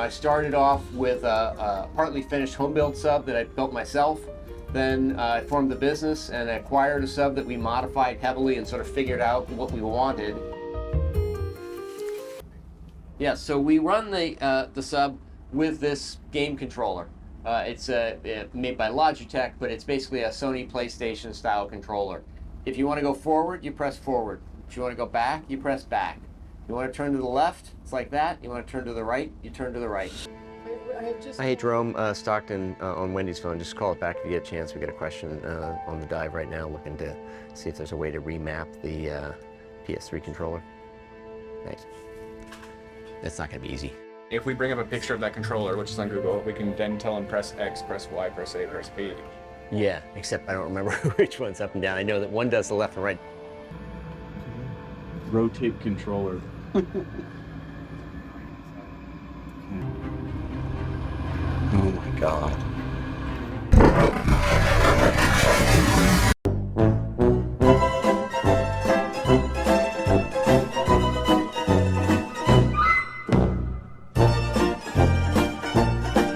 I started off with a partly finished home-built sub that I built myself. Then I formed the business and acquired a sub that we modified heavily and sort of figured out what we wanted. Yeah, so we run the sub with this game controller. It's made by Logitech, but it's basically a Sony PlayStation style controller. If you want to go forward, you press forward. If you want to go back, you press back. If you want to turn to the left, it's like that. You want to turn to the right, you turn to the right. Hey, Jerome, Stockton on Wendy's phone. Just call it back if you get a chance. We got a question on the dive right now, looking to see if there's a way to remap the PS3 controller. Thanks. That's not going to be easy. If we bring up a picture of that controller, which is on Google, we can then tell them press X, press Y, press A, press B. Yeah, except I don't remember which one's up and down. I know that one does the left and right. Rotate controller. Oh my God.